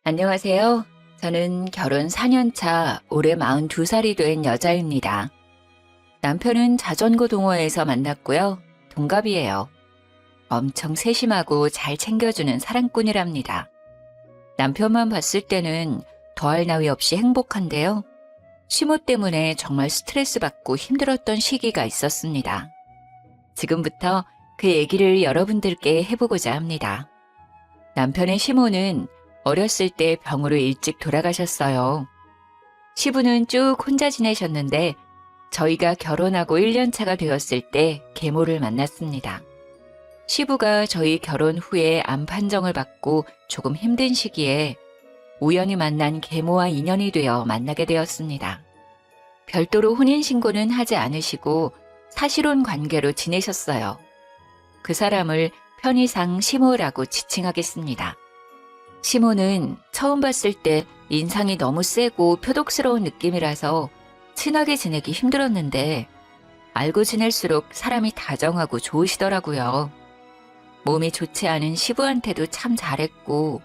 안녕하세요. 저는 결혼 4년 차 올해 42살이 된 여자입니다. 남편은 자전거 동호회에서 만났고요. 동갑이에요. 엄청 세심하고 잘 챙겨주는 사랑꾼이랍니다. 남편만 봤을 때는 더할 나위 없이 행복한데요. 시모 때문에 정말 스트레스 받고 힘들었던 시기가 있었습니다. 지금부터 그 얘기를 여러분들께 해보고자 합니다. 남편의 시모는 어렸을 때 병으로 일찍 돌아가셨어요. 시부는 쭉 혼자 지내셨는데 저희가 결혼하고 1년 차가 되었을 때 계모를 만났습니다. 시부가 저희 결혼 후에 암 판정을 받고 조금 힘든 시기에 우연히 만난 계모와 인연이 되어 만나게 되었습니다. 별도로 혼인신고는 하지 않으시고 사실혼 관계로 지내셨어요. 그 사람을 편의상 시모라고 지칭하겠습니다. 시모는 처음 봤을 때 인상이 너무 세고 표독스러운 느낌이라서 친하게 지내기 힘들었는데 알고 지낼수록 사람이 다정하고 좋으시더라고요. 몸이 좋지 않은 시부한테도 참 잘했고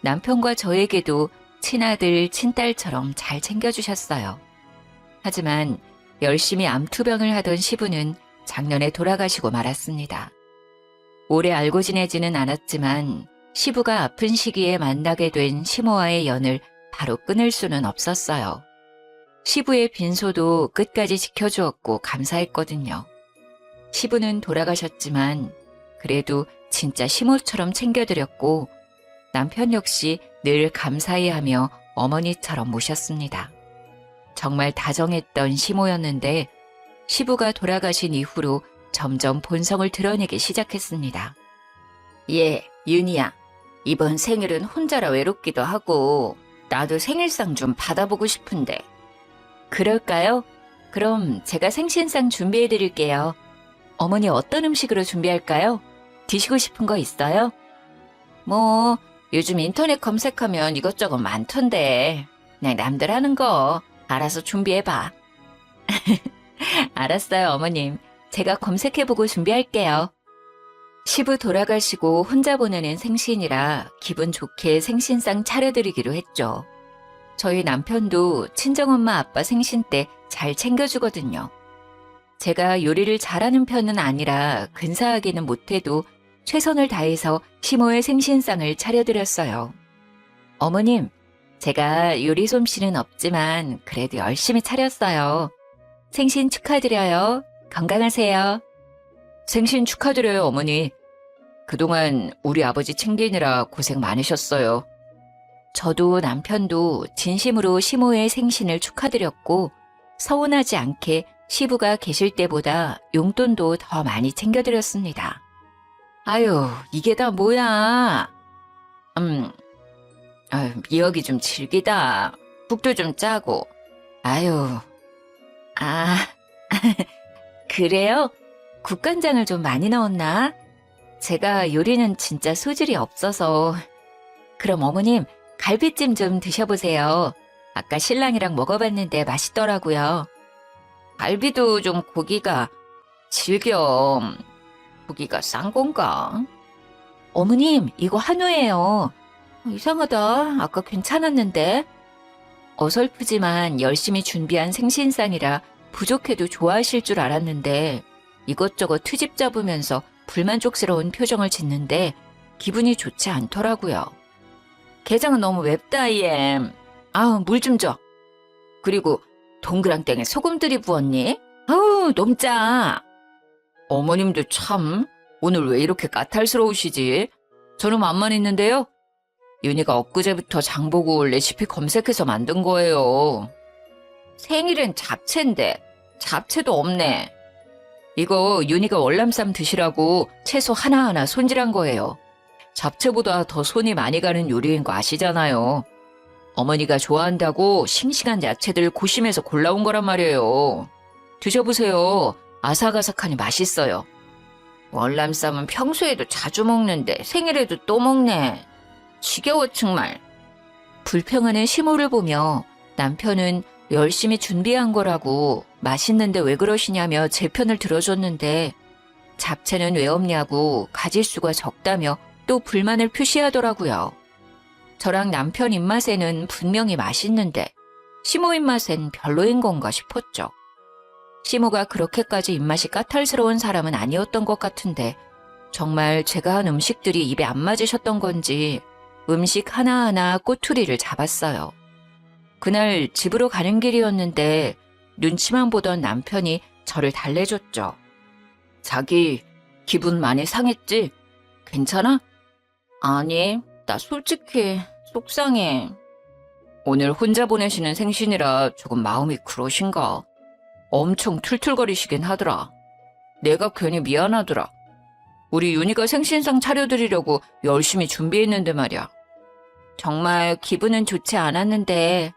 남편과 저에게도 친아들, 친딸처럼 잘 챙겨주셨어요. 하지만 열심히 암투병을 하던 시부는 작년에 돌아가시고 말았습니다. 오래 알고 지내지는 않았지만 시부가 아픈 시기에 만나게 된 시모와의 연을 바로 끊을 수는 없었어요. 시부의 빈소도 끝까지 지켜주었고 감사했거든요. 시부는 돌아가셨지만 그래도 진짜 시모처럼 챙겨드렸고 남편 역시 늘 감사히 하며 어머니처럼 모셨습니다. 정말 다정했던 시모였는데 시부가 돌아가신 이후로 점점 본성을 드러내기 시작했습니다. 예, 윤희야. 이번 생일은 혼자라 외롭기도 하고 나도 생일상 좀 받아보고 싶은데. 그럴까요? 그럼 제가 생신상 준비해 드릴게요. 어머니 어떤 음식으로 준비할까요? 드시고 싶은 거 있어요? 뭐 요즘 인터넷 검색하면 이것저것 많던데 그냥 남들 하는 거 알아서 준비해봐. 알았어요, 어머님. 제가 검색해보고 준비할게요. 시부 돌아가시고 혼자 보내는 생신이라 기분 좋게 생신상 차려드리기로 했죠. 저희 남편도 친정엄마 아빠 생신 때 잘 챙겨주거든요. 제가 요리를 잘하는 편은 아니라 근사하게는 못해도 최선을 다해서 시모의 생신상을 차려드렸어요. 어머님, 제가 요리 솜씨는 없지만 그래도 열심히 차렸어요. 생신 축하드려요. 건강하세요. 생신 축하드려요, 어머니. 그동안 우리 아버지 챙기느라 고생 많으셨어요. 저도 남편도 진심으로 시모의 생신을 축하드렸고 서운하지 않게 시부가 계실 때보다 용돈도 더 많이 챙겨드렸습니다. 아유, 이게 다 뭐야. 미역이 좀 질기다. 국도 좀 짜고. 아유, 그래요? 국간장을 좀 많이 넣었나? 제가 요리는 진짜 소질이 없어서. 그럼 어머님, 갈비찜 좀 드셔보세요. 아까 신랑이랑 먹어봤는데 맛있더라고요. 갈비도 좀 고기가 질겨. 고기가 싼 건가? 어머님, 이거 한우예요. 이상하다. 아까 괜찮았는데. 어설프지만 열심히 준비한 생신상이라 부족해도 좋아하실 줄 알았는데 이것저것 트집 잡으면서 불만족스러운 표정을 짓는데 기분이 좋지 않더라고요. 게장은 너무 맵다, 이엠. 물 좀 줘. 그리고 동그랑땡에 소금들이 부었니? 너무 짜. 어머님도 참 오늘 왜 이렇게 까탈스러우시지? 저는 맘만 있는데요. 윤희가 엊그제부터 장보고 레시피 검색해서 만든 거예요. 생일은 잡채인데 잡채도 없네. 이거 윤희가 월남쌈 드시라고 채소 하나하나 손질한 거예요. 잡채보다 더 손이 많이 가는 요리인 거 아시잖아요. 어머니가 좋아한다고 싱싱한 야채들 고심해서 골라온 거란 말이에요. 드셔보세요. 아삭아삭하니 맛있어요. 월남쌈은 평소에도 자주 먹는데 생일에도 또 먹네. 지겨워 정말. 불평하는 시모를 보며 남편은 열심히 준비한 거라고 맛있는데 왜 그러시냐며 제 편을 들어줬는데 잡채는 왜 없냐고 가짓수가 적다며 또 불만을 표시하더라고요. 저랑 남편 입맛에는 분명히 맛있는데 시모 입맛엔 별로인 건가 싶었죠. 시모가 그렇게까지 입맛이 까탈스러운 사람은 아니었던 것 같은데 정말 제가 한 음식들이 입에 안 맞으셨던 건지 음식 하나하나 꼬투리를 잡았어요. 그날 집으로 가는 길이었는데 눈치만 보던 남편이 저를 달래줬죠. 자기 기분 많이 상했지? 괜찮아? 아니, 나 솔직히 속상해. 오늘 혼자 보내시는 생신이라 조금 마음이 그러신가? 엄청 툴툴거리시긴 하더라. 내가 괜히 미안하더라. 우리 윤희가 생신상 차려드리려고 열심히 준비했는데 말이야. 정말 기분은 좋지 않았는데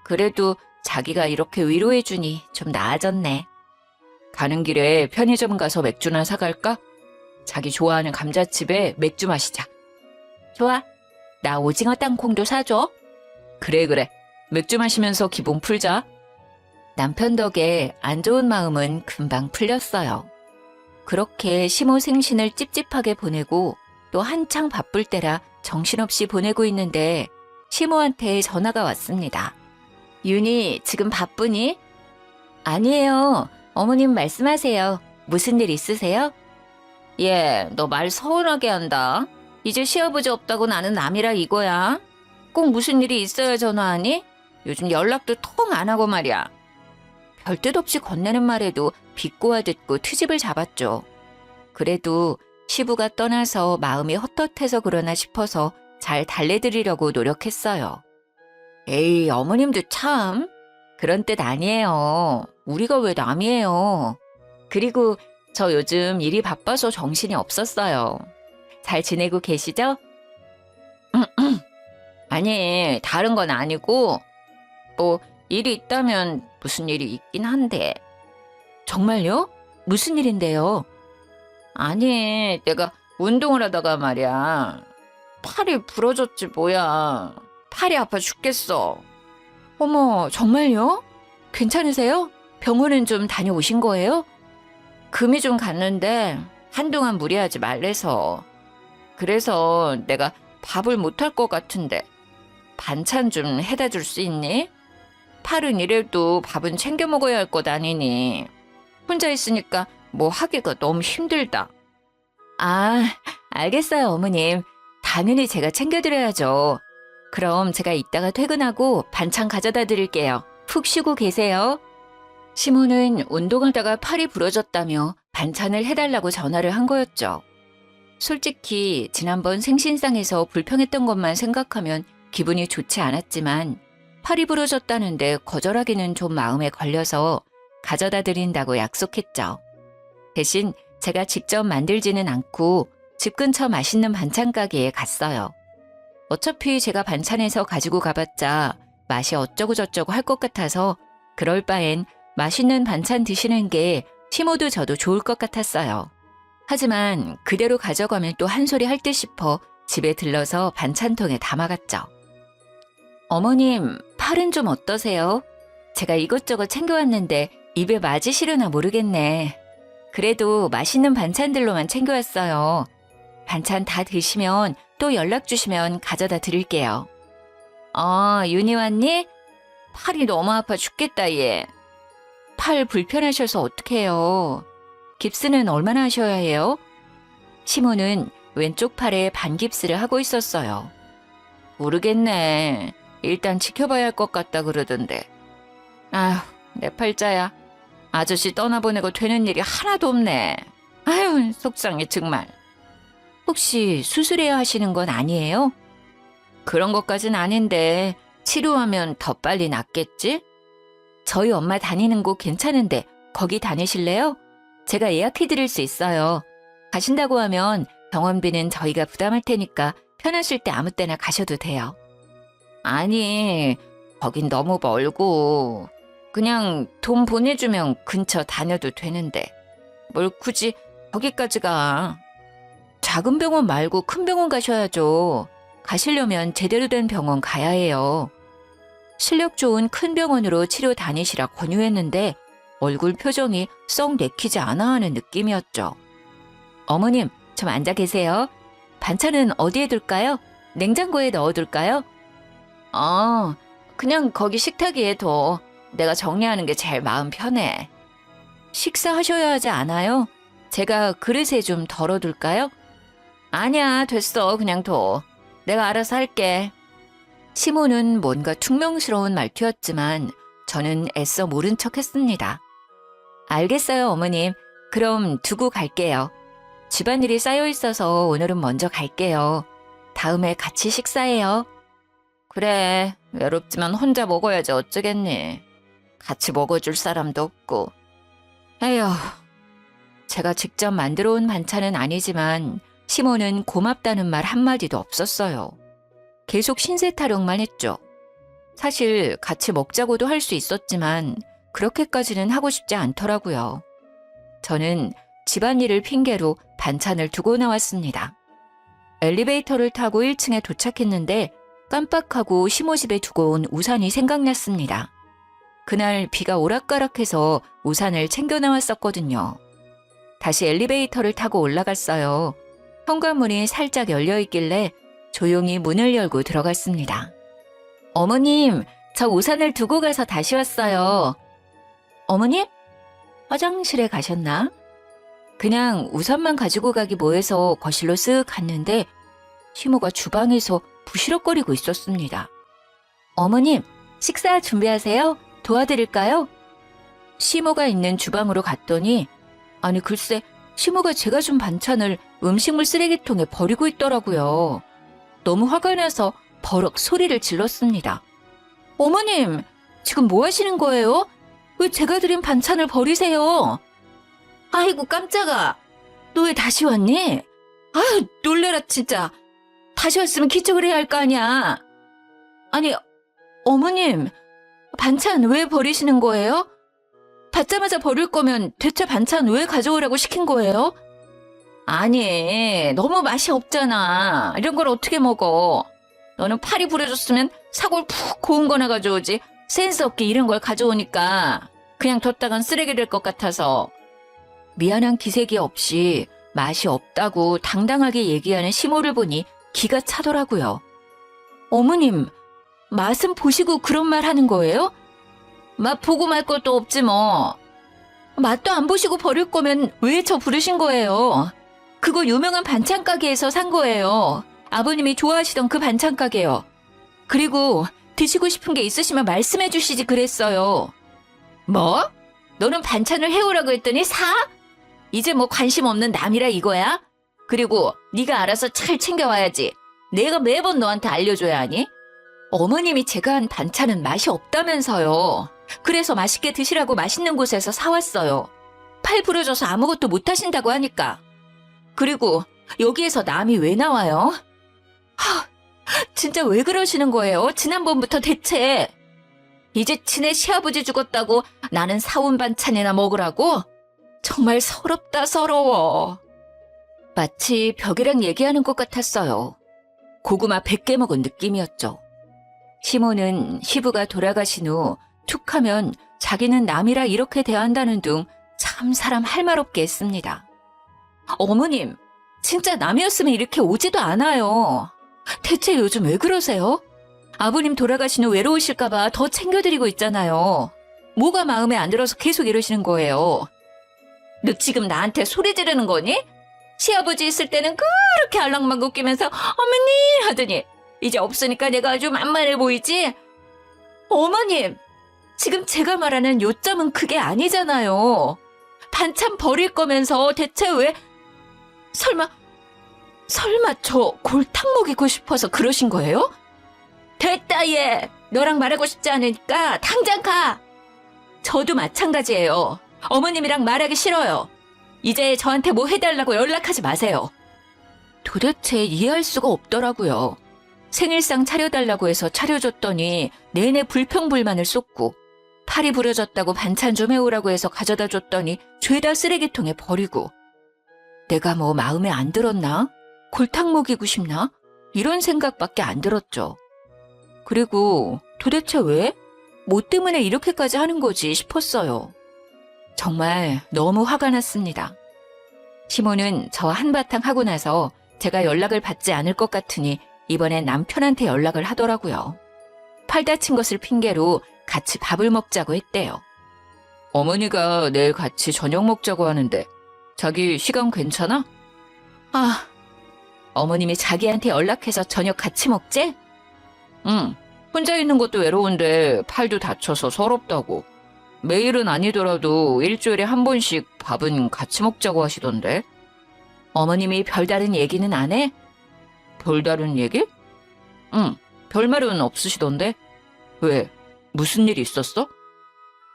그래도 자기가 이렇게 위로해주니 좀 나아졌네. 가는 길에 편의점 가서 맥주나 사갈까? 자기 좋아하는 감자칩에 맥주 마시자. 좋아. 나 오징어 땅콩도 사줘. 그래. 맥주 마시면서 기분 풀자. 남편 덕에 안 좋은 마음은 금방 풀렸어요. 그렇게 시모 생신을 찝찝하게 보내고 또 한창 바쁠 때라 정신없이 보내고 있는데 시모한테 전화가 왔습니다. 윤희, 지금 바쁘니? 아니에요. 어머님 말씀하세요. 무슨 일 있으세요? 예, 너 말 서운하게 한다. 이제 시아버지 없다고 나는 남이라 이거야. 꼭 무슨 일이 있어야 전화하니? 요즘 연락도 통 안 하고 말이야. 별 뜻 없이 건네는 말에도 비꼬아 듣고 트집을 잡았죠. 그래도 시부가 떠나서 마음이 헛헛해서 그러나 싶어서 잘 달래드리려고 노력했어요. 에이, 어머님도 참. 그런 뜻 아니에요. 우리가 왜 남이에요. 그리고 저 요즘 일이 바빠서 정신이 없었어요. 잘 지내고 계시죠? 아니, 다른 건 아니고 뭐 일이 있다면 무슨 일이 있긴 한데. 정말요? 무슨 일인데요? 아니, 내가 운동을 하다가 말이야. 팔이 부러졌지 뭐야. 팔이 아파 죽겠어. 어머, 정말요? 괜찮으세요? 병원은 좀 다녀오신 거예요? 금이 좀 갔는데 한동안 무리하지 말래서. 그래서 내가 밥을 못할 것 같은데 반찬 좀 해다 줄 수 있니? 팔은 이래도 밥은 챙겨 먹어야 할 것 아니니. 혼자 있으니까 뭐 하기가 너무 힘들다. 아, 알겠어요, 어머님. 당연히 제가 챙겨드려야죠. 그럼 제가 이따가 퇴근하고 반찬 가져다 드릴게요. 푹 쉬고 계세요. 시모는 운동하다가 팔이 부러졌다며 반찬을 해달라고 전화를 한 거였죠. 솔직히 지난번 생신상에서 불평했던 것만 생각하면 기분이 좋지 않았지만 팔이 부러졌다는데 거절하기는 좀 마음에 걸려서 가져다 드린다고 약속했죠. 대신 제가 직접 만들지는 않고 집 근처 맛있는 반찬 가게에 갔어요. 어차피 제가 반찬해서 가지고 가봤자 맛이 어쩌고저쩌고 할 것 같아서 그럴 바엔 맛있는 반찬 드시는 게 시모도 저도 좋을 것 같았어요. 하지만 그대로 가져가면 또 한 소리 할 듯 싶어 집에 들러서 반찬통에 담아갔죠. 어머님, 팔은 좀 어떠세요? 제가 이것저것 챙겨왔는데 입에 맞으시려나 모르겠네. 그래도 맛있는 반찬들로만 챙겨왔어요. 반찬 다 드시면 또 연락 주시면 가져다 드릴게요. 윤희 왔니? 팔이 너무 아파 죽겠다, 얘. 팔 불편하셔서 어떡해요. 깁스는 얼마나 하셔야 해요? 시모는 왼쪽 팔에 반깁스를 하고 있었어요. 모르겠네. 일단 지켜봐야 할 것 같다 그러던데. 아휴, 내 팔자야. 아저씨 떠나보내고 되는 일이 하나도 없네. 아휴, 속상해 정말. 혹시 수술해야 하시는 건 아니에요? 그런 것까진 아닌데 치료하면 더 빨리 낫겠지? 저희 엄마 다니는 곳 괜찮은데 거기 다니실래요? 제가 예약해드릴 수 있어요. 가신다고 하면 병원비는 저희가 부담할 테니까 편하실 때 아무 때나 가셔도 돼요. 아니, 거긴 너무 멀고 그냥 돈 보내주면 근처 다녀도 되는데 뭘 굳이 거기까지 가. 작은 병원 말고 큰 병원 가셔야죠. 가시려면 제대로 된 병원 가야 해요. 실력 좋은 큰 병원으로 치료 다니시라 권유했는데 얼굴 표정이 썩 내키지 않아 하는 느낌이었죠. 어머님, 좀 앉아 계세요. 반찬은 어디에 둘까요? 냉장고에 넣어둘까요? 그냥 거기 식탁 위에 둬. 내가 정리하는 게 제일 마음 편해. 식사하셔야 하지 않아요? 제가 그릇에 좀 덜어둘까요? 아니야, 됐어. 그냥 둬. 내가 알아서 할게. 시모는 뭔가 퉁명스러운 말투였지만 저는 애써 모른 척 했습니다. 알겠어요, 어머님. 그럼 두고 갈게요. 집안일이 쌓여 있어서 오늘은 먼저 갈게요. 다음에 같이 식사해요. 그래, 외롭지만 혼자 먹어야지 어쩌겠니. 같이 먹어줄 사람도 없고. 에휴, 제가 직접 만들어 온 반찬은 아니지만 시모는 고맙다는 말 한마디도 없었어요. 계속 신세 타령만 했죠. 사실 같이 먹자고도 할 수 있었지만 그렇게까지는 하고 싶지 않더라고요. 저는 집안일을 핑계로 반찬을 두고 나왔습니다. 엘리베이터를 타고 1층에 도착했는데 깜빡하고 시모 집에 두고 온 우산이 생각났습니다. 그날 비가 오락가락해서 우산을 챙겨 나왔었거든요. 다시 엘리베이터를 타고 올라갔어요. 현관문이 살짝 열려 있길래 조용히 문을 열고 들어갔습니다. 어머님, 저 우산을 두고 가서 다시 왔어요. 어머님? 화장실에 가셨나? 그냥 우산만 가지고 가기 뭐해서 거실로 쓱 갔는데 시모가 주방에서 부시럭거리고 있었습니다. 어머님, 식사 준비하세요? 도와드릴까요? 시모가 있는 주방으로 갔더니 아니 글쎄 시모가 제가 준 반찬을 음식물 쓰레기통에 버리고 있더라고요. 너무 화가 나서 버럭 소리를 질렀습니다. 어머님, 지금 뭐 하시는 거예요? 왜 제가 드린 반찬을 버리세요? 아이고 깜짝아. 너 왜 다시 왔니? 아유 놀래라 진짜. 다시 왔으면 기척을 해야 할 거 아니야. 아니 어머님, 반찬 왜 버리시는 거예요? 받자마자 버릴 거면 대체 반찬 왜 가져오라고 시킨 거예요? 아니, 너무 맛이 없잖아. 이런 걸 어떻게 먹어? 너는 팔이 부러졌으면 사골 푹 고운 거나 가져오지. 센스 없게 이런 걸 가져오니까 그냥 뒀다간 쓰레기 될 것 같아서. 미안한 기색이 없이 맛이 없다고 당당하게 얘기하는 시모를 보니 기가 차더라고요. 어머님, 맛은 보시고 그런 말 하는 거예요? 맛 보고 말 것도 없지 뭐. 맛도 안 보시고 버릴 거면 왜 저 부르신 거예요? 그거 유명한 반찬 가게에서 산 거예요. 아버님이 좋아하시던 그 반찬 가게요. 그리고 드시고 싶은 게 있으시면 말씀해 주시지 그랬어요. 뭐? 너는 반찬을 해오라고 했더니 사? 이제 뭐 관심 없는 남이라 이거야? 그리고 네가 알아서 잘 챙겨와야지. 내가 매번 너한테 알려줘야 하니? 어머님이 제가 한 반찬은 맛이 없다면서요. 그래서 맛있게 드시라고 맛있는 곳에서 사왔어요. 팔 부러져서 아무것도 못하신다고 하니까. 그리고 여기에서 남이 왜 나와요? 진짜 왜 그러시는 거예요? 지난번부터 대체. 이제 친애 시아버지 죽었다고 나는 사온 반찬이나 먹으라고? 정말 서럽다 서러워. 마치 벽이랑 얘기하는 것 같았어요. 고구마 100개 먹은 느낌이었죠. 시모는 시부가 돌아가신 후 툭하면 자기는 남이라 이렇게 대한다는 둥 참 사람 할 말 없게 했습니다. 어머님, 진짜 남이었으면 이렇게 오지도 않아요. 대체 요즘 왜 그러세요? 아버님 돌아가신 후 외로우실까봐 더 챙겨드리고 있잖아요. 뭐가 마음에 안 들어서 계속 이러시는 거예요. 너 지금 나한테 소리 지르는 거니? 시아버지 있을 때는 그렇게 알랑방구 끼면서 어머니 하더니 이제 없으니까 내가 아주 만만해 보이지? 어머님, 지금 제가 말하는 요점은 그게 아니잖아요. 반찬 버릴 거면서 대체 왜 설마 저 골탕 먹이고 싶어서 그러신 거예요? 됐다 얘. 너랑 말하고 싶지 않으니까 당장 가. 저도 마찬가지예요. 어머님이랑 말하기 싫어요. 이제 저한테 뭐 해달라고 연락하지 마세요. 도대체 이해할 수가 없더라고요. 생일상 차려달라고 해서 차려줬더니 내내 불평불만을 쏟고 팔이 부러졌다고 반찬 좀 해오라고 해서 가져다 줬더니 죄다 쓰레기통에 버리고 내가 뭐 마음에 안 들었나? 골탕 먹이고 싶나? 이런 생각밖에 안 들었죠. 그리고 도대체 왜? 뭐 때문에 이렇게까지 하는 거지 싶었어요. 정말 너무 화가 났습니다. 시모는 저 한바탕 하고 나서 제가 연락을 받지 않을 것 같으니 이번엔 남편한테 연락을 하더라고요. 팔 다친 것을 핑계로 같이 밥을 먹자고 했대요. 어머니가 내일 같이 저녁 먹자고 하는데 자기 시간 괜찮아? 아, 어머님이 자기한테 연락해서 저녁 같이 먹재? 응, 혼자 있는 것도 외로운데 팔도 다쳐서 서럽다고. 매일은 아니더라도 일주일에 한 번씩 밥은 같이 먹자고 하시던데. 어머님이 별다른 얘기는 안 해? 별다른 얘기? 응, 별말은 없으시던데. 왜? 무슨 일 있었어?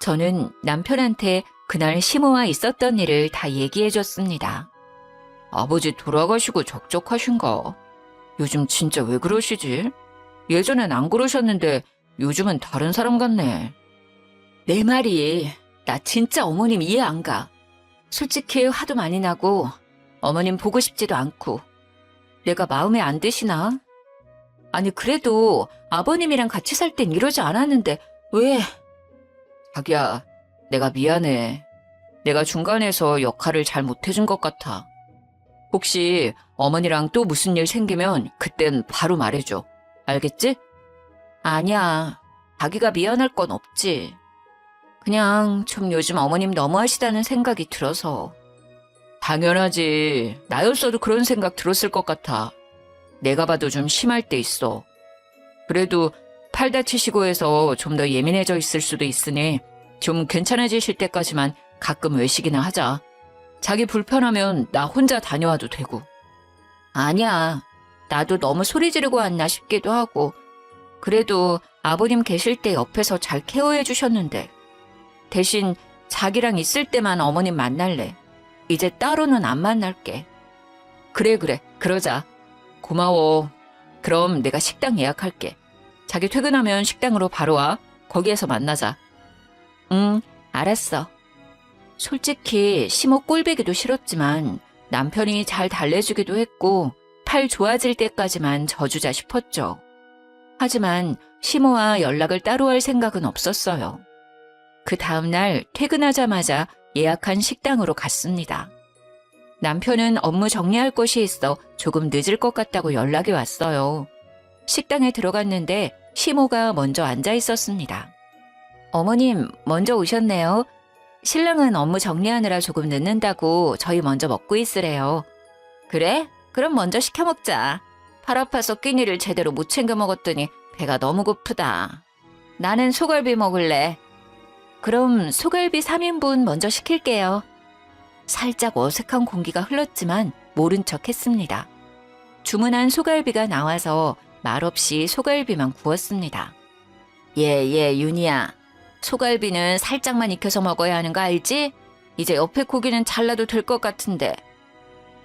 저는 남편한테 그날 시모와 있었던 일을 다 얘기해줬습니다. 아버지 돌아가시고 적적하신가? 요즘 진짜 왜 그러시지? 예전엔 안 그러셨는데 요즘은 다른 사람 같네. 내 말이 나 진짜 어머님 이해 안 가. 솔직히 화도 많이 나고 어머님 보고 싶지도 않고. 내가 마음에 안 드시나? 아니 그래도 아버님이랑 같이 살 땐 이러지 않았는데 왜? 자기야, 내가 미안해. 내가 중간에서 역할을 잘 못해준 것 같아. 혹시 어머니랑 또 무슨 일 생기면 그땐 바로 말해줘. 알겠지? 아니야. 자기가 미안할 건 없지. 그냥 좀 요즘 어머님 너무하시다는 생각이 들어서. 당연하지. 나였어도 그런 생각 들었을 것 같아. 내가 봐도 좀 심할 때 있어. 그래도 팔 다치시고 해서 좀 더 예민해져 있을 수도 있으니 좀 괜찮아지실 때까지만 가끔 외식이나 하자. 자기 불편하면 나 혼자 다녀와도 되고. 아니야. 나도 너무 소리 지르고 왔나 싶기도 하고. 그래도 아버님 계실 때 옆에서 잘 케어해 주셨는데. 대신 자기랑 있을 때만 어머님 만날래. 이제 따로는 안 만날게. 그래, 그러자. 고마워. 그럼 내가 식당 예약할게. 자기 퇴근하면 식당으로 바로 와. 거기에서 만나자. 응, 알았어. 솔직히 시모 꼴배기도 싫었지만 남편이 잘 달래주기도 했고 팔 좋아질 때까지만 져주자 싶었죠. 하지만 시모와 연락을 따로 할 생각은 없었어요. 그 다음날 퇴근하자마자 예약한 식당으로 갔습니다. 남편은 업무 정리할 것이 있어 조금 늦을 것 같다고 연락이 왔어요. 식당에 들어갔는데 시모가 먼저 앉아 있었습니다. 어머님, 먼저 오셨네요. 신랑은 업무 정리하느라 조금 늦는다고 저희 먼저 먹고 있으래요. 그래? 그럼 먼저 시켜 먹자. 팔 아파서 끼니를 제대로 못 챙겨 먹었더니 배가 너무 고프다. 나는 소갈비 먹을래. 그럼 소갈비 3인분 먼저 시킬게요. 살짝 어색한 공기가 흘렀지만 모른 척 했습니다. 주문한 소갈비가 나와서 말없이 소갈비만 구웠습니다. 예, 윤희야. 소갈비는 살짝만 익혀서 먹어야 하는 거 알지? 이제 옆에 고기는 잘라도 될 것 같은데.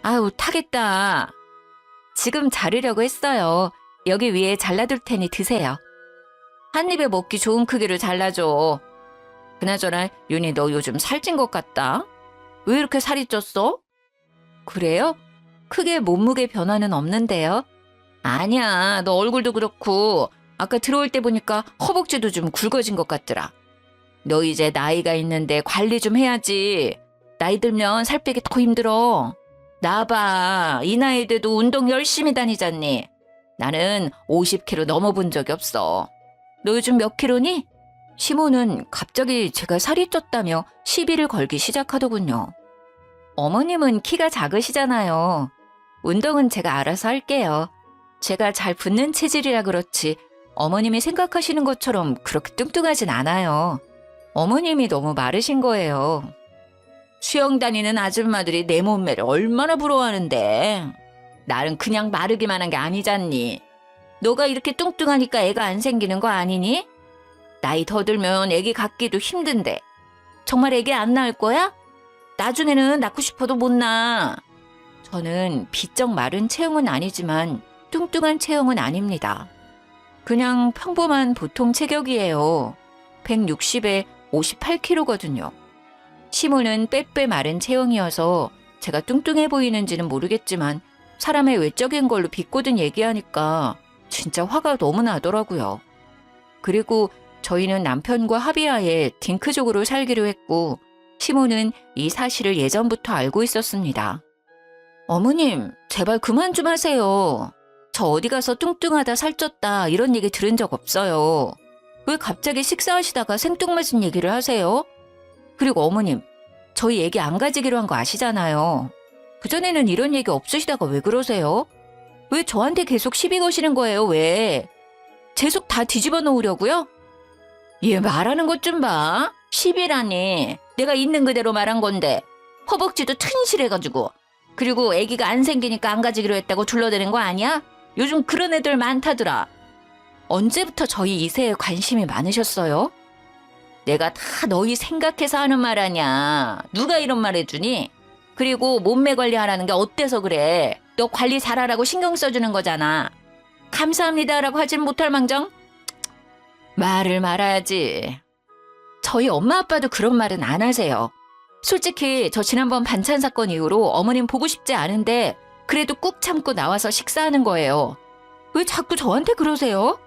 아유, 타겠다. 지금 자르려고 했어요. 여기 위에 잘라둘 테니 드세요. 한 입에 먹기 좋은 크기로 잘라줘. 그나저나 윤희 너 요즘 살찐 것 같다. 왜 이렇게 살이 쪘어? 그래요? 크게 몸무게 변화는 없는데요. 아니야, 너 얼굴도 그렇고 아까 들어올 때 보니까 허벅지도 좀 굵어진 것 같더라. 너 이제 나이가 있는데 관리 좀 해야지. 나이 들면 살 빼기 더 힘들어. 나 봐, 이 나이 돼도 운동 열심히 다니잖니. 나는 50kg 넘어본 적이 없어. 너 요즘 몇 킬로니? 시모는 갑자기 제가 살이 쪘다며 시비를 걸기 시작하더군요. 어머님은 키가 작으시잖아요. 운동은 제가 알아서 할게요. 제가 잘 붙는 체질이라 그렇지 어머님이 생각하시는 것처럼 그렇게 뚱뚱하진 않아요. 어머님이 너무 마르신 거예요. 수영 다니는 아줌마들이 내 몸매를 얼마나 부러워하는데. 나는 그냥 마르기만 한 게 아니잖니. 너가 이렇게 뚱뚱하니까 애가 안 생기는 거 아니니? 나이 더 들면 애기 갖기도 힘든데. 정말 애기 안 낳을 거야? 나중에는 낳고 싶어도 못 낳아. 저는 비쩍 마른 체형은 아니지만 뚱뚱한 체형은 아닙니다. 그냥 평범한 보통 체격이에요. 160에 58kg거든요. 시모는 빼빼 마른 체형이어서 제가 뚱뚱해 보이는지는 모르겠지만 사람의 외적인 걸로 비꼬든 얘기하니까 진짜 화가 너무 나더라고요. 그리고 저희는 남편과 합의하에 딩크족으로 살기로 했고 시모는 이 사실을 예전부터 알고 있었습니다. 어머님, 제발 그만 좀 하세요. 저 어디 가서 뚱뚱하다 살쪘다 이런 얘기 들은 적 없어요. 왜 갑자기 식사하시다가 생뚱맞은 얘기를 하세요? 그리고 어머님, 저희 얘기 안 가지기로 한 거 아시잖아요. 그전에는 이런 얘기 없으시다가 왜 그러세요? 왜 저한테 계속 시비 거시는 거예요, 왜? 제 속 다 뒤집어 놓으려고요? 얘 말하는 것 좀 봐. 시비라니. 내가 있는 그대로 말한 건데. 허벅지도 튼실해가지고. 그리고 아기가 안 생기니까 안 가지기로 했다고 둘러대는 거 아니야? 요즘 그런 애들 많다더라. 언제부터 저희 이세에 관심이 많으셨어요? 내가 다 너희 생각해서 하는 말 아냐. 누가 이런 말 해주니? 그리고 몸매 관리하라는 게 어때서 그래? 너 관리 잘하라고 신경 써주는 거잖아. 감사합니다라고 하진 못할 망정? 말을 말아야지. 저희 엄마 아빠도 그런 말은 안 하세요. 솔직히 저 지난번 반찬 사건 이후로 어머님 보고 싶지 않은데 그래도 꾹 참고 나와서 식사하는 거예요. 왜 자꾸 저한테 그러세요?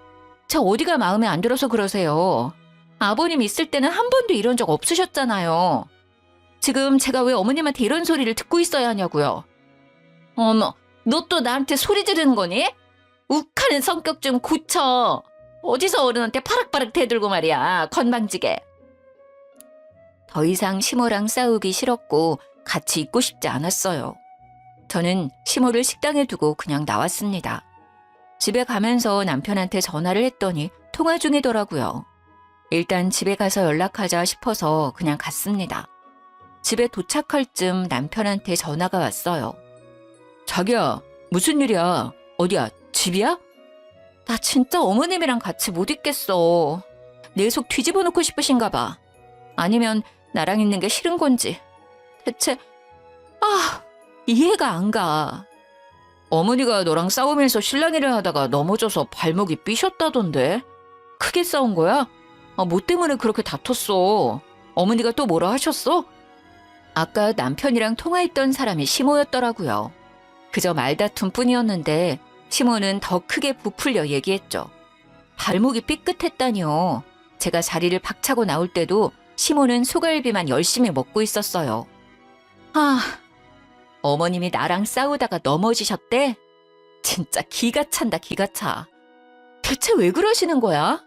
저 어디가 마음에 안 들어서 그러세요? 아버님 있을 때는 한 번도 이런 적 없으셨잖아요. 지금 제가 왜 어머님한테 이런 소리를 듣고 있어야 하냐고요. 어머, 너 또 나한테 소리 지르는 거니? 욱하는 성격 좀 고쳐. 어디서 어른한테 파락파락 대들고 말이야. 건방지게. 더 이상 시모랑 싸우기 싫었고 같이 있고 싶지 않았어요. 저는 시모를 식당에 두고 그냥 나왔습니다. 집에 가면서 남편한테 전화를 했더니 통화 중이더라고요. 일단 집에 가서 연락하자 싶어서 그냥 갔습니다. 집에 도착할 즈음 남편한테 전화가 왔어요. 자기야, 무슨 일이야? 어디야? 집이야? 나 진짜 어머님이랑 같이 못 있겠어. 내 속 뒤집어 놓고 싶으신가 봐. 아니면 나랑 있는 게 싫은 건지. 대체 이해가 안 가. 어머니가 너랑 싸우면서 실랑이를 하다가 넘어져서 발목이 삐셨다던데. 크게 싸운 거야? 뭐 때문에 그렇게 다퉜어? 어머니가 또 뭐라 하셨어? 아까 남편이랑 통화했던 사람이 시모였더라고요. 그저 말다툼뿐이었는데 시모는 더 크게 부풀려 얘기했죠. 발목이 삐끗했다니요. 제가 자리를 박차고 나올 때도 시모는 소갈비만 열심히 먹고 있었어요. 어머님이 나랑 싸우다가 넘어지셨대? 진짜 기가 찬다, 기가 차. 대체 왜 그러시는 거야?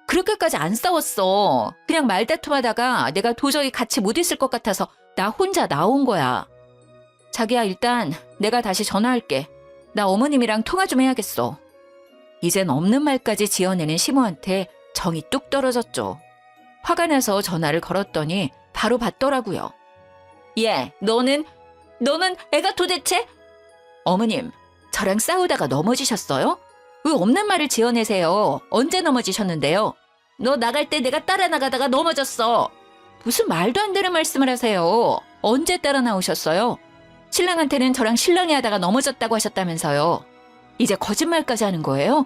그렇게까지 안 싸웠어. 그냥 말다툼하다가 내가 도저히 같이 못 있을 것 같아서 나 혼자 나온 거야. 자기야, 일단 내가 다시 전화할게. 나 어머님이랑 통화 좀 해야겠어. 이젠 없는 말까지 지어내는 시모한테 정이 뚝 떨어졌죠. 화가 나서 전화를 걸었더니 바로 받더라고요. 얘, 너는 애가 도대체? 어머님, 저랑 싸우다가 넘어지셨어요? 왜 없는 말을 지어내세요? 언제 넘어지셨는데요? 너 나갈 때 내가 따라 나가다가 넘어졌어. 무슨 말도 안 되는 말씀을 하세요. 언제 따라 나오셨어요? 신랑한테는 저랑 실랑이 하다가 넘어졌다고 하셨다면서요. 이제 거짓말까지 하는 거예요?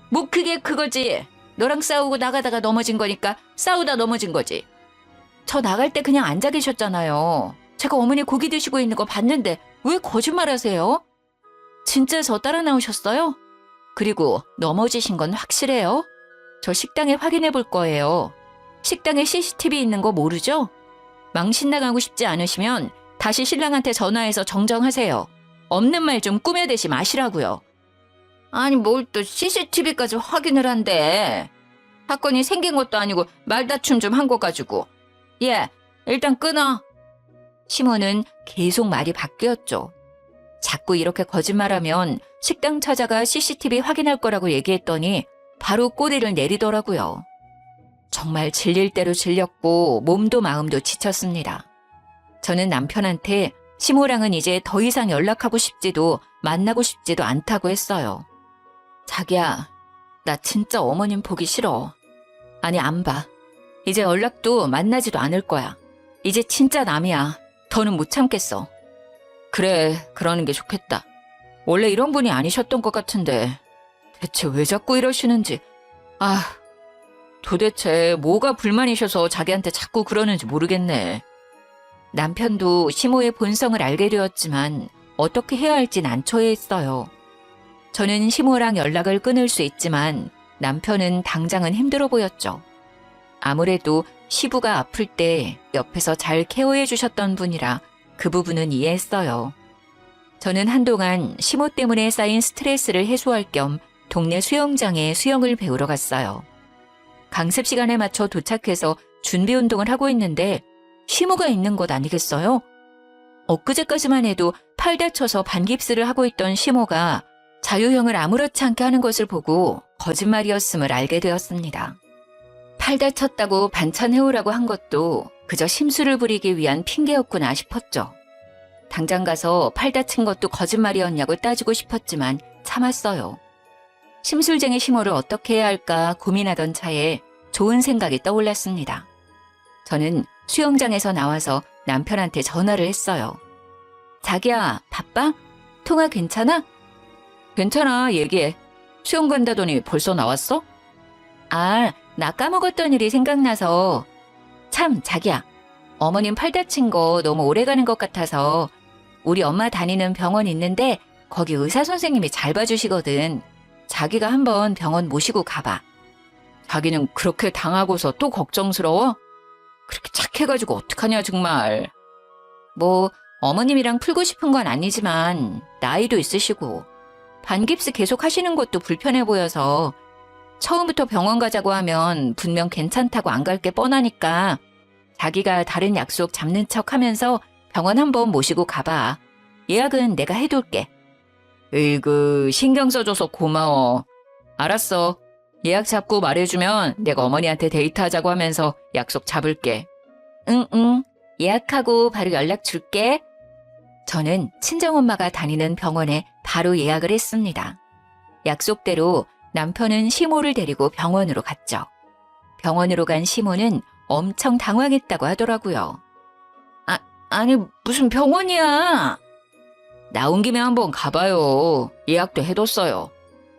뭐 그게 그거지. 너랑 싸우고 나가다가 넘어진 거니까 싸우다 넘어진 거지. 저 나갈 때 그냥 앉아 계셨잖아요. 제가 어머니 고기 드시고 있는 거 봤는데 왜 거짓말하세요? 진짜 저 따라 나오셨어요? 그리고 넘어지신 건 확실해요? 저 식당에 확인해 볼 거예요. 식당에 CCTV 있는 거 모르죠? 망신 나가고 싶지 않으시면 다시 신랑한테 전화해서 정정하세요. 없는 말 좀 꾸며대지 마시라고요. 아니 뭘 또 CCTV까지 확인을 한대. 사건이 생긴 것도 아니고 말다툼 좀 한 거 가지고. 예, 일단 끊어. 시모는 계속 말이 바뀌었죠. 자꾸 이렇게 거짓말하면 식당 찾아가 CCTV 확인할 거라고 얘기했더니 바로 꼬리를 내리더라고요. 정말 질릴 대로 질렸고 몸도 마음도 지쳤습니다. 저는 남편한테 시모랑은 이제 더 이상 연락하고 싶지도 만나고 싶지도 않다고 했어요. 자기야, 나 진짜 어머님 보기 싫어. 아니, 안 봐. 이제 연락도 만나지도 않을 거야. 이제 진짜 남이야. 더는 못 참겠어. 그래, 그러는 게 좋겠다. 원래 이런 분이 아니셨던 것 같은데 대체 왜 자꾸 이러시는지. 도대체 뭐가 불만이셔서 자기한테 자꾸 그러는지 모르겠네. 남편도 시모의 본성을 알게 되었지만 어떻게 해야 할지 난처해했어요. 저는 시모랑 연락을 끊을 수 있지만 남편은 당장은 힘들어 보였죠. 아무래도 시부가 아플 때 옆에서 잘 케어해 주셨던 분이라 그 부분은 이해했어요. 저는 한동안 심호 때문에 쌓인 스트레스를 해소할 겸 동네 수영장에 수영을 배우러 갔어요. 강습 시간에 맞춰 도착해서 준비 운동을 하고 있는데 심호가 있는 것 아니겠어요? 엊그제까지만 해도 팔 다쳐서 반깁스를 하고 있던 심호가 자유형을 아무렇지 않게 하는 것을 보고 거짓말이었음을 알게 되었습니다. 팔 다쳤다고 반찬 해오라고 한 것도 그저 심술을 부리기 위한 핑계였구나 싶었죠. 당장 가서 팔 다친 것도 거짓말이었냐고 따지고 싶었지만 참았어요. 심술쟁이 심호를 어떻게 해야 할까 고민하던 차에 좋은 생각이 떠올랐습니다. 저는 수영장에서 나와서 남편한테 전화를 했어요. 자기야, 바빠? 통화 괜찮아? 괜찮아, 얘기해. 수영 간다더니 벌써 나왔어? 아, 나 까먹었던 일이 생각나서. 참, 자기야. 어머님 팔 다친 거 너무 오래 가는 것 같아서 우리 엄마 다니는 병원 있는데 거기 의사 선생님이 잘 봐주시거든. 자기가 한번 병원 모시고 가봐. 자기는 그렇게 당하고서 또 걱정스러워? 그렇게 착해가지고 어떡하냐 정말. 뭐 어머님이랑 풀고 싶은 건 아니지만 나이도 있으시고 반깁스 계속 하시는 것도 불편해 보여서 처음부터 병원 가자고 하면 분명 괜찮다고 안 갈 게 뻔하니까 자기가 다른 약속 잡는 척 하면서 병원 한번 모시고 가봐. 예약은 내가 해둘게. 으이그 신경 써줘서 고마워. 알았어. 예약 잡고 말해주면 내가 어머니한테 데이트하자고 하면서 약속 잡을게. 응. 예약하고 바로 연락 줄게. 저는 친정엄마가 다니는 병원에 바로 예약을 했습니다. 약속대로 남편은 심호를 데리고 병원으로 갔죠. 병원으로 간 심호는 엄청 당황했다고 하더라고요. 아니 무슨 병원이야. 나온 김에 한번 가봐요. 예약도 해뒀어요.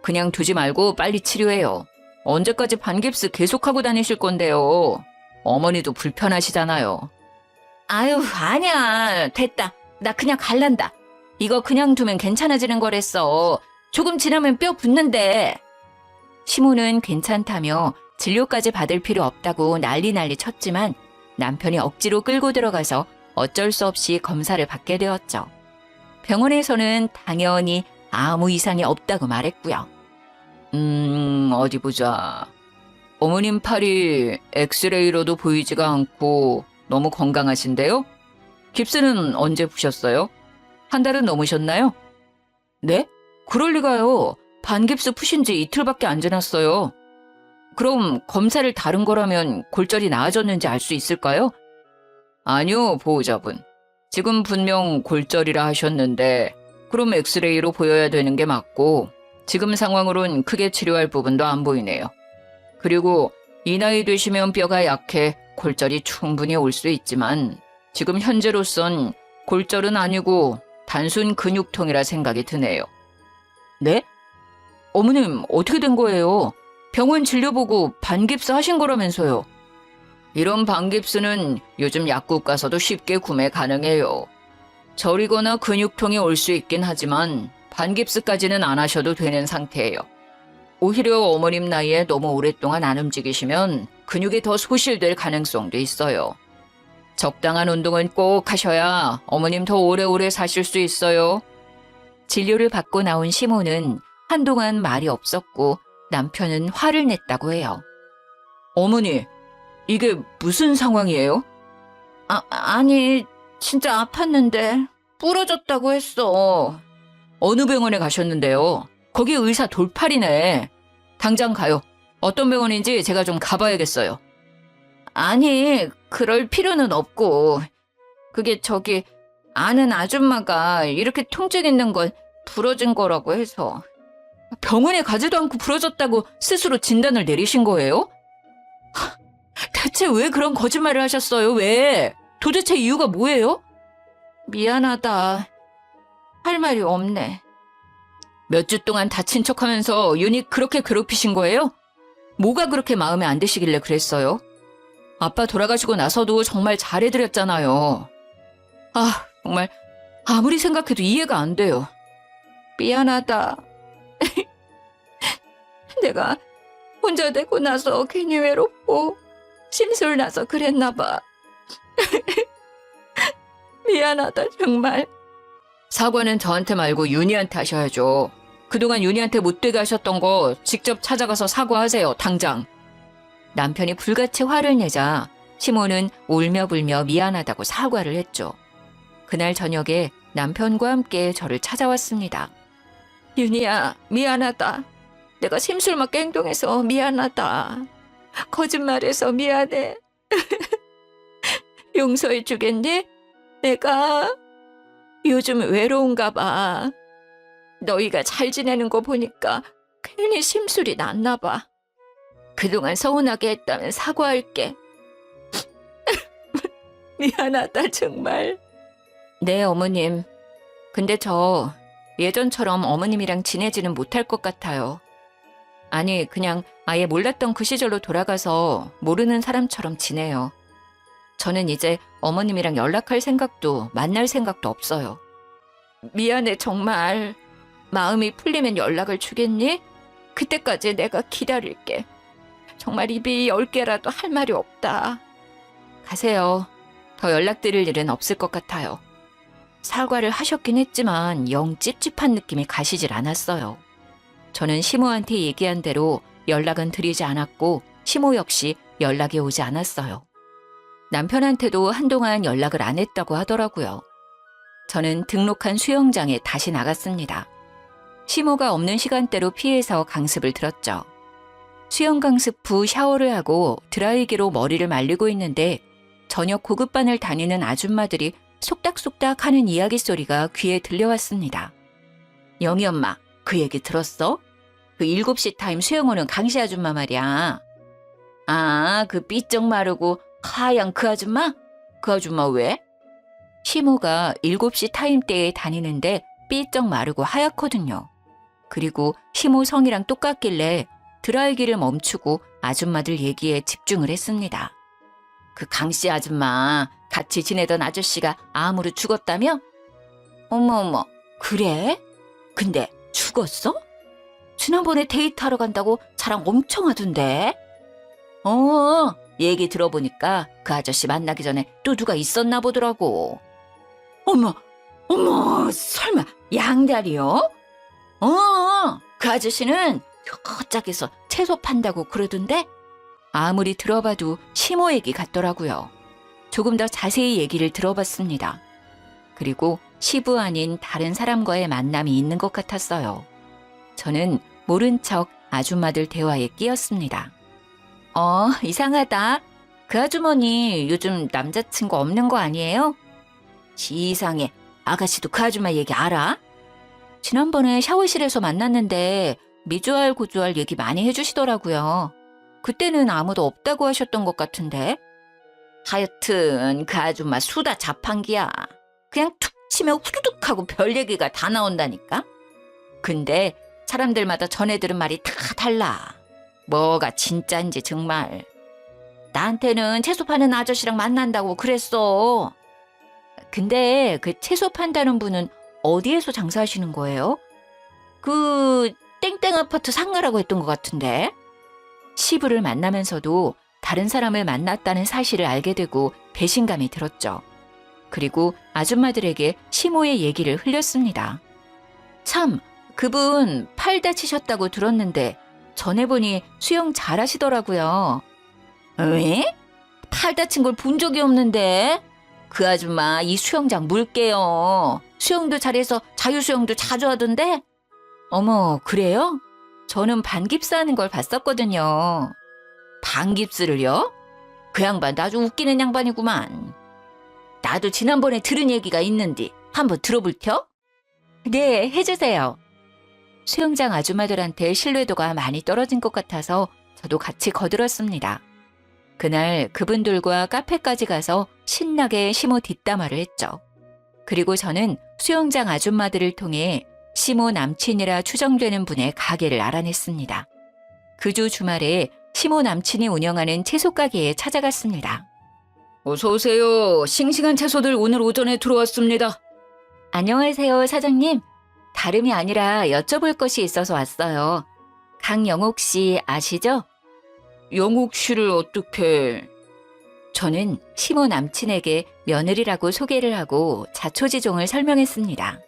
그냥 두지 말고 빨리 치료해요. 언제까지 반깁스 계속하고 다니실 건데요. 어머니도 불편하시잖아요. 아유, 아니야. 됐다. 나 그냥 갈란다. 이거 그냥 두면 괜찮아지는 거랬어. 조금 지나면 뼈 붙는데. 심호는 괜찮다며 진료까지 받을 필요 없다고 난리 쳤지만 남편이 억지로 끌고 들어가서 어쩔 수 없이 검사를 받게 되었죠. 병원에서는 당연히 아무 이상이 없다고 말했고요. 어디 보자. 어머님 팔이 엑스레이로도 보이지가 않고 너무 건강하신데요? 깁스는 언제 푸셨어요? 한 달은 넘으셨나요? 네? 그럴 리가요. 반깁스 푸신 지 이틀밖에 안 지났어요. 그럼 검사를 다른 거라면 골절이 나아졌는지 알 수 있을까요? 아니요, 보호자분. 지금 분명 골절이라 하셨는데 그럼 엑스레이로 보여야 되는 게 맞고 지금 상황으론 크게 치료할 부분도 안 보이네요. 그리고 이 나이 되시면 뼈가 약해 골절이 충분히 올 수 있지만 지금 현재로선 골절은 아니고 단순 근육통이라 생각이 드네요. 네? 어머님 어떻게 된 거예요? 병원 진료 보고 반깁스 하신 거라면서요. 이런 반깁스는 요즘 약국 가서도 쉽게 구매 가능해요. 저리거나 근육통이 올 수 있긴 하지만 반깁스까지는 안 하셔도 되는 상태예요. 오히려 어머님 나이에 너무 오랫동안 안 움직이시면 근육이 더 소실될 가능성도 있어요. 적당한 운동은 꼭 하셔야 어머님 더 오래오래 사실 수 있어요. 진료를 받고 나온 심호는 한동안 말이 없었고 남편은 화를 냈다고 해요. 어머니, 이게 무슨 상황이에요? 아니, 진짜 아팠는데 부러졌다고 했어. 어느 병원에 가셨는데요? 거기 의사 돌팔이네. 당장 가요. 어떤 병원인지 제가 좀 가봐야겠어요. 아니, 그럴 필요는 없고. 그게 저기 아는 아줌마가 이렇게 통증 있는 건 부러진 거라고 해서. 병원에 가지도 않고 부러졌다고 스스로 진단을 내리신 거예요? 대체 왜 그런 거짓말을 하셨어요? 왜? 도대체 이유가 뭐예요? 미안하다. 할 말이 없네. 몇 주 동안 다친 척하면서 윤희 그렇게 괴롭히신 거예요? 뭐가 그렇게 마음에 안 드시길래 그랬어요? 아빠 돌아가시고 나서도 정말 잘해드렸잖아요. 정말 아무리 생각해도 이해가 안 돼요. 미안하다. 내가 혼자 되고 나서 괜히 외롭고 심술 나서 그랬나 봐. 미안하다 정말. 사과는 저한테 말고 윤희한테 하셔야죠. 그동안 윤희한테 못되게 하셨던 거 직접 찾아가서 사과하세요, 당장. 남편이 불같이 화를 내자 시모는 울며불며 미안하다고 사과를 했죠. 그날 저녁에 남편과 함께 저를 찾아왔습니다. 윤희야, 미안하다. 내가 심술맞게 행동해서 미안하다. 거짓말해서 미안해. 용서해 주겠니? 내가 요즘 외로운가 봐. 너희가 잘 지내는 거 보니까 괜히 심술이 났나 봐. 그동안 서운하게 했다면 사과할게. 미안하다, 정말. 네, 어머님. 근데 저 예전처럼 어머님이랑 지내지는 못할 것 같아요. 아니, 그냥 아예 몰랐던 그 시절로 돌아가서 모르는 사람처럼 지내요. 저는 이제 어머님이랑 연락할 생각도 만날 생각도 없어요. 미안해, 정말. 마음이 풀리면 연락을 주겠니? 그때까지 내가 기다릴게. 정말 입이 10개라도 할 말이 없다. 가세요. 더 연락드릴 일은 없을 것 같아요. 사과를 하셨긴 했지만 영 찝찝한 느낌이 가시질 않았어요. 저는 시모한테 얘기한 대로 연락은 드리지 않았고 시모 역시 연락이 오지 않았어요. 남편한테도 한동안 연락을 안 했다고 하더라고요. 저는 등록한 수영장에 다시 나갔습니다. 시모가 없는 시간대로 피해서 강습을 들었죠. 수영 강습 후 샤워를 하고 드라이기로 머리를 말리고 있는데 저녁 고급반을 다니는 아줌마들이 속닥속닥 하는 이야기 소리가 귀에 들려왔습니다. 영희 엄마, 그 얘기 들었어? 그 7시 타임 수영 오는 강씨 아줌마 말이야. 아, 그 삐쩍 마르고 하얀 그 아줌마? 그 아줌마 왜? 시모가 7시 타임 때에 다니는데 삐쩍 마르고 하얗거든요. 그리고 시모 성이랑 똑같길래 드라이기를 멈추고 아줌마들 얘기에 집중을 했습니다. 그 강씨 아줌마 같이 지내던 아저씨가 암으로 죽었다며? 어머, 그래? 근데 죽었어? 지난번에 데이트하러 간다고 자랑 엄청 하던데? 얘기 들어보니까 그 아저씨 만나기 전에 또 누가 있었나 보더라고. 어머, 설마 양다리요? 그 아저씨는 저짝에서 채소 판다고 그러던데? 아무리 들어봐도 시모 얘기 같더라고요. 조금 더 자세히 얘기를 들어봤습니다. 그리고 시부 아닌 다른 사람과의 만남이 있는 것 같았어요. 저는 모른 척 아줌마들 대화에 끼었습니다. 이상하다. 그 아주머니 요즘 남자친구 없는 거 아니에요? 이상해. 아가씨도 그 아줌마 얘기 알아? 지난번에 샤워실에서 만났는데 미주알 고주알 얘기 많이 해주시더라고요. 그때는 아무도 없다고 하셨던 것 같은데. 하여튼 그 아줌마 수다 자판기야. 그냥 툭 치면 후두둑 하고 별 얘기가 다 나온다니까. 근데 사람들마다 전해 들은 말이 다 달라. 뭐가 진짜인지 정말. 나한테는 채소 파는 아저씨랑 만난다고 그랬어. 근데 그 채소 판다는 분은 어디에서 장사하시는 거예요? 그 땡땡 아파트 상가라고 했던 것 같은데. 시부를 만나면서도 다른 사람을 만났다는 사실을 알게 되고 배신감이 들었죠. 그리고 아줌마들에게 시모의 얘기를 흘렸습니다. 참, 그분 팔 다치셨다고 들었는데 전해보니 수영 잘하시더라고요. 왜? 팔 다친 걸 본 적이 없는데. 그 아줌마 이 수영장 물게요. 수영도 잘해서 자유수영도 자주 하던데. 어머, 그래요? 저는 반깁스 하는 걸 봤었거든요. 반깁스를요? 그 양반 아주 웃기는 양반이구만. 나도 지난번에 들은 얘기가 있는데 한번 들어볼텨? 네, 해주세요. 수영장 아줌마들한테 신뢰도가 많이 떨어진 것 같아서 저도 같이 거들었습니다. 그날 그분들과 카페까지 가서 신나게 시모 뒷담화를 했죠. 그리고 저는 수영장 아줌마들을 통해 시모 남친이라 추정되는 분의 가게를 알아냈습니다. 그 주 주말에 시모 남친이 운영하는 채소 가게에 찾아갔습니다. 어서 오세요. 싱싱한 채소들 오늘 오전에 들어왔습니다. 안녕하세요, 사장님. 다름이 아니라 여쭤볼 것이 있어서 왔어요. 강영옥 씨 아시죠? 영옥 씨를 어떻게... 저는 시모 남친에게 며느리라고 소개를 하고 자초지종을 설명했습니다.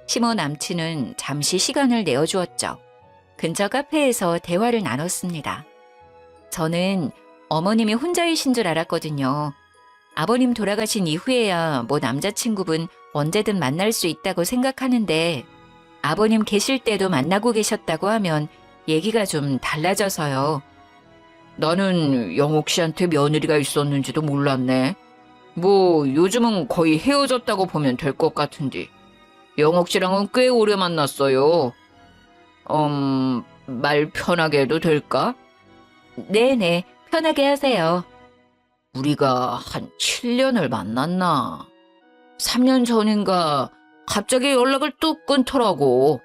시모 남친은 잠시 시간을 내어주었죠. 근처 카페에서 대화를 나눴습니다. 저는 어머님이 혼자이신 줄 알았거든요. 아버님 돌아가신 이후에야 뭐 남자친구분 언제든 만날 수 있다고 생각하는데 아버님 계실 때도 만나고 계셨다고 하면 얘기가 좀 달라져서요. 나는 영옥 씨한테 며느리가 있었는지도 몰랐네. 뭐 요즘은 거의 헤어졌다고 보면 될 것 같은데. 영옥 씨랑은 꽤 오래 만났어요. 말 편하게 해도 될까? 네네, 편하게 하세요. 우리가 한 7년을 만났나? 3년 전인가 갑자기 연락을 뚝 끊더라고.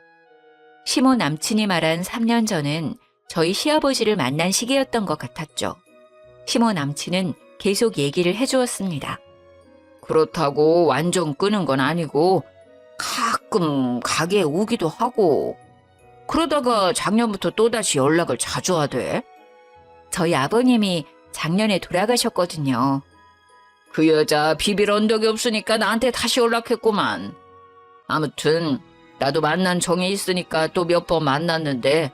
시모 남친이 말한 3년 전은 저희 시아버지를 만난 시기였던 것 같았죠. 시모 남친은 계속 얘기를 해주었습니다. 그렇다고 완전 끊은 건 아니고 가끔 가게에 오기도 하고 그러다가 작년부터 또다시 연락을 자주 하대. 저희 아버님이 작년에 돌아가셨거든요. 그 여자 비빌 언덕이 없으니까 나한테 다시 연락했구만. 아무튼 나도 만난 정이 있으니까 또 몇 번 만났는데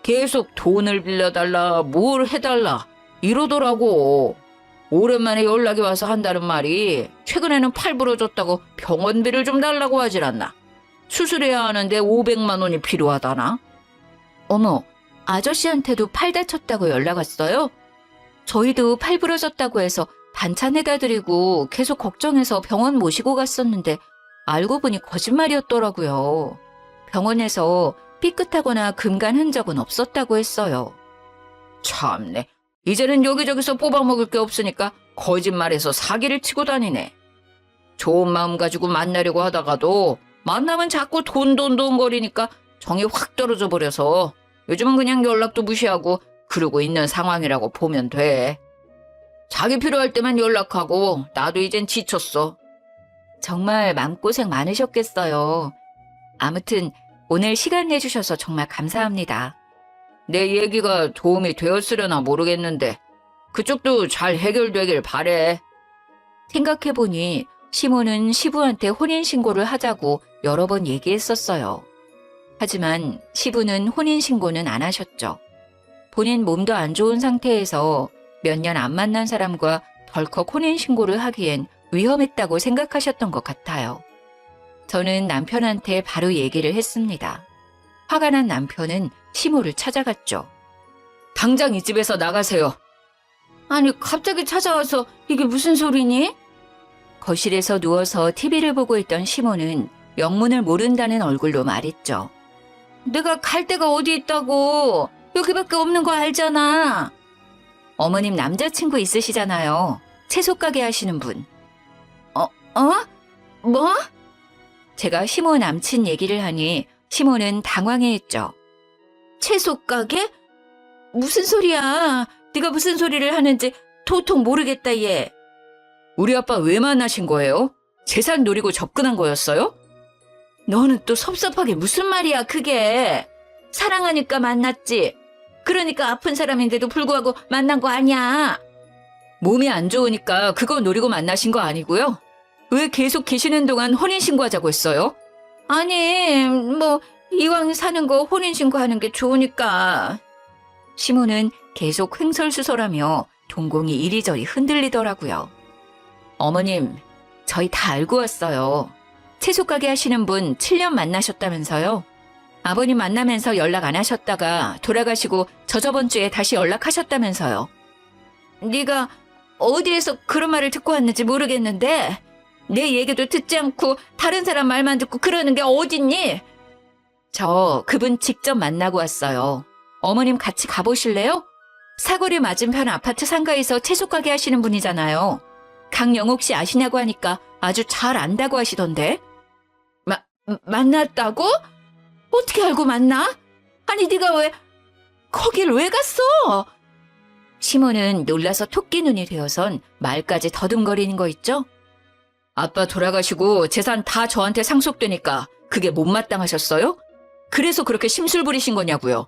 계속 돈을 빌려달라 뭘 해달라 이러더라고. 오랜만에 연락이 와서 한다는 말이 최근에는 팔 부러졌다고 병원비를 좀 달라고 하질 않나. 수술해야 하는데 500만 원이 필요하다나. 어머, 아저씨한테도 팔 다쳤다고 연락 왔어요? 저희도 팔 부러졌다고 해서 반찬 해다 드리고 계속 걱정해서 병원 모시고 갔었는데 알고 보니 거짓말이었더라고요. 병원에서 삐끗하거나 금간 흔적은 없었다고 했어요. 참네. 이제는 여기저기서 뽑아먹을 게 없으니까 거짓말해서 사기를 치고 다니네. 좋은 마음 가지고 만나려고 하다가도 만나면 자꾸 돈 거리니까 정이 확 떨어져 버려서 요즘은 그냥 연락도 무시하고 그러고 있는 상황이라고 보면 돼. 자기 필요할 때만 연락하고 나도 이젠 지쳤어. 정말 마음고생 많으셨겠어요. 아무튼 오늘 시간 내주셔서 정말 감사합니다. 내 얘기가 도움이 되었으려나 모르겠는데 그쪽도 잘 해결되길 바래. 생각해보니 시모는 시부한테 혼인신고를 하자고 여러 번 얘기했었어요. 하지만 시부는 혼인신고는 안 하셨죠. 본인 몸도 안 좋은 상태에서 몇 년 안 만난 사람과 덜컥 혼인신고를 하기엔 위험했다고 생각하셨던 것 같아요. 저는 남편한테 바로 얘기를 했습니다. 화가 난 남편은 시모를 찾아갔죠. 당장 이 집에서 나가세요. 아니, 갑자기 찾아와서 이게 무슨 소리니? 거실에서 누워서 TV를 보고 있던 시모는 영문을 모른다는 얼굴로 말했죠. 내가 갈 데가 어디 있다고. 여기밖에 없는 거 알잖아. 어머님 남자친구 있으시잖아요. 채소 가게 하시는 분. 뭐? 제가 시모 남친 얘기를 하니 시모는 당황해했죠. 채소 가게? 무슨 소리야? 네가 무슨 소리를 하는지 도통 모르겠다 얘. 우리 아빠 왜 만나신 거예요? 재산 노리고 접근한 거였어요? 너는 또 섭섭하게 무슨 말이야 그게. 사랑하니까 만났지. 그러니까 아픈 사람인데도 불구하고 만난 거 아니야. 몸이 안 좋으니까 그거 노리고 만나신 거 아니고요? 왜 계속 계시는 동안 혼인신고하자고 했어요? 아니, 뭐 이왕 사는 거 혼인신고하는 게 좋으니까. 시모는 계속 횡설수설하며 동공이 이리저리 흔들리더라고요. 어머님, 저희 다 알고 왔어요. 채소 가게 하시는 분 7년 만나셨다면서요? 아버님 만나면서 연락 안 하셨다가 돌아가시고 저번 주에 다시 연락하셨다면서요. 네가 어디에서 그런 말을 듣고 왔는지 모르겠는데 내 얘기도 듣지 않고 다른 사람 말만 듣고 그러는 게 어딨니? 저 그분 직접 만나고 왔어요. 어머님 같이 가보실래요? 사거리 맞은편 아파트 상가에서 채소 가게 하시는 분이잖아요. 강영옥 씨 아시냐고 하니까 아주 잘 안다고 하시던데. 만났다고? 어떻게 알고 만나? 아니 네가 왜 거길 왜 갔어? 시모는 놀라서 토끼 눈이 되어선 말까지 더듬거리는 거 있죠? 아빠 돌아가시고 재산 다 저한테 상속되니까 그게 못마땅하셨어요? 그래서 그렇게 심술 부리신 거냐고요?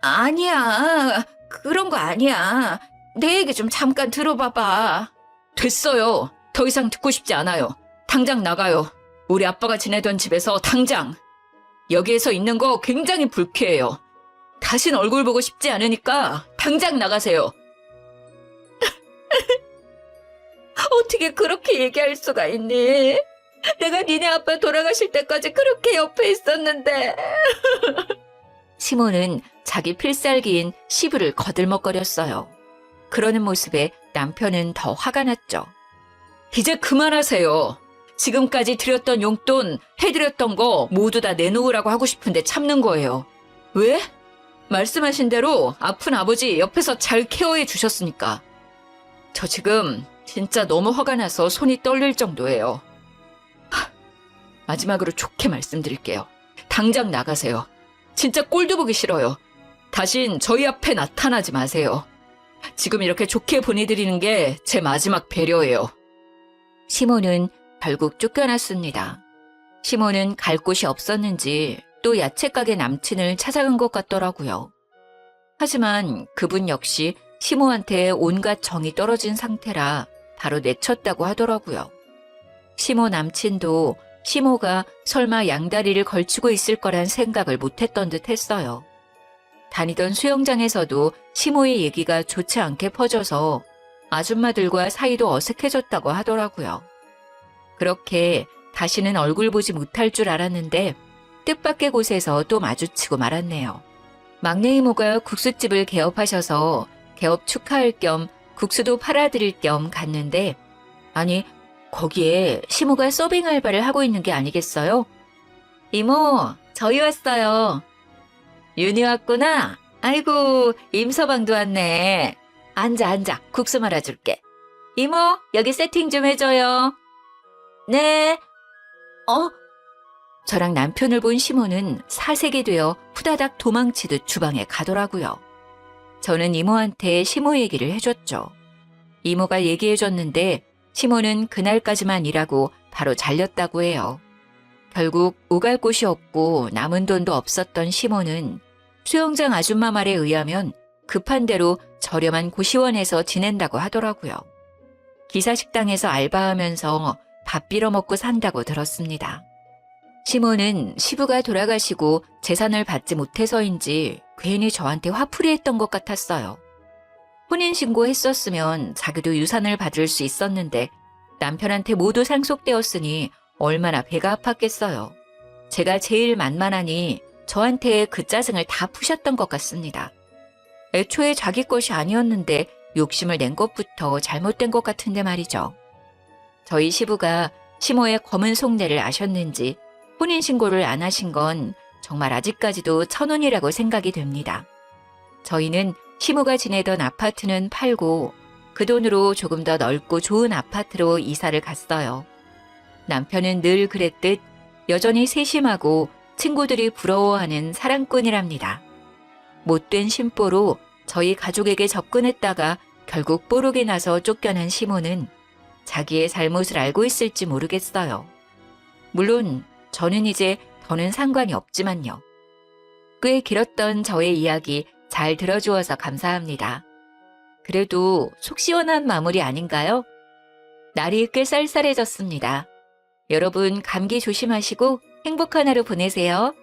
아니야. 그런 거 아니야. 내 얘기 좀 잠깐 들어봐봐. 됐어요. 더 이상 듣고 싶지 않아요. 당장 나가요. 우리 아빠가 지내던 집에서 당장 여기에서 있는 거 굉장히 불쾌해요. 다신 얼굴 보고 싶지 않으니까 당장 나가세요. 어떻게 그렇게 얘기할 수가 있니? 내가 니네 아빠 돌아가실 때까지 그렇게 옆에 있었는데. 시모는 자기 필살기인 시부를 거들먹거렸어요. 그러는 모습에 남편은 더 화가 났죠. 이제 그만하세요. 지금까지 드렸던 용돈, 해드렸던 거 모두 다 내놓으라고 하고 싶은데 참는 거예요. 왜? 말씀하신 대로 아픈 아버지 옆에서 잘 케어해 주셨으니까. 저 지금 진짜 너무 화가 나서 손이 떨릴 정도예요. 마지막으로 좋게 말씀드릴게요. 당장 나가세요. 진짜 꼴도 보기 싫어요. 다신 저희 앞에 나타나지 마세요. 지금 이렇게 좋게 보내드리는 게 제 마지막 배려예요. 시모는 결국 쫓겨났습니다. 시모는 갈 곳이 없었는지 또 야채가게 남친을 찾아간 것 같더라고요. 하지만 그분 역시 시모한테 온갖 정이 떨어진 상태라 바로 내쳤다고 하더라고요. 시모 남친도 시모가 설마 양다리를 걸치고 있을 거란 생각을 못했던 듯 했어요. 다니던 수영장에서도 시모의 얘기가 좋지 않게 퍼져서 아줌마들과 사이도 어색해졌다고 하더라고요. 그렇게 다시는 얼굴 보지 못할 줄 알았는데 뜻밖의 곳에서 또 마주치고 말았네요. 막내 이모가 국수집을 개업하셔서 개업 축하할 겸 국수도 팔아드릴 겸 갔는데 아니 거기에 시모가 서빙 알바를 하고 있는 게 아니겠어요? 이모, 저희 왔어요. 윤희 왔구나. 아이고, 임서방도 왔네. 앉아, 국수 말아줄게. 이모, 여기 세팅 좀 해줘요. 네. 저랑 남편을 본 시모는 사색이 되어 후다닥 도망치듯 주방에 가더라고요. 저는 이모한테 시모 얘기를 해줬죠. 이모가 얘기해줬는데 시모는 그날까지만 일하고 바로 잘렸다고 해요. 결국 오갈 곳이 없고 남은 돈도 없었던 시모는 수영장 아줌마 말에 의하면 급한 대로 저렴한 고시원에서 지낸다고 하더라고요. 기사식당에서 알바하면서 밥 빌어먹고 산다고 들었습니다. 시모는 시부가 돌아가시고 재산을 받지 못해서인지 괜히 저한테 화풀이했던 것 같았어요. 혼인신고했었으면 자기도 유산을 받을 수 있었는데 남편한테 모두 상속되었으니 얼마나 배가 아팠겠어요. 제가 제일 만만하니 저한테 그 짜증을 다 푸셨던 것 같습니다. 애초에 자기 것이 아니었는데 욕심을 낸 것부터 잘못된 것 같은데 말이죠. 저희 시부가 시모의 검은 속내를 아셨는지 혼인신고를 안 하신 건 정말 아직까지도 천운이라고 생각이 됩니다. 저희는 시모가 지내던 아파트는 팔고 그 돈으로 조금 더 넓고 좋은 아파트로 이사를 갔어요. 남편은 늘 그랬듯 여전히 세심하고 친구들이 부러워하는 사랑꾼이랍니다. 못된 심보로 저희 가족에게 접근했다가 결국 뽀록이 나서 쫓겨난 시모는 자기의 잘못을 알고 있을지 모르겠어요. 물론 저는 이제 더는 상관이 없지만요. 꽤 길었던 저의 이야기 잘 들어주어서 감사합니다. 그래도 속 시원한 마무리 아닌가요? 날이 꽤 쌀쌀해졌습니다. 여러분 감기 조심하시고 행복한 하루 보내세요.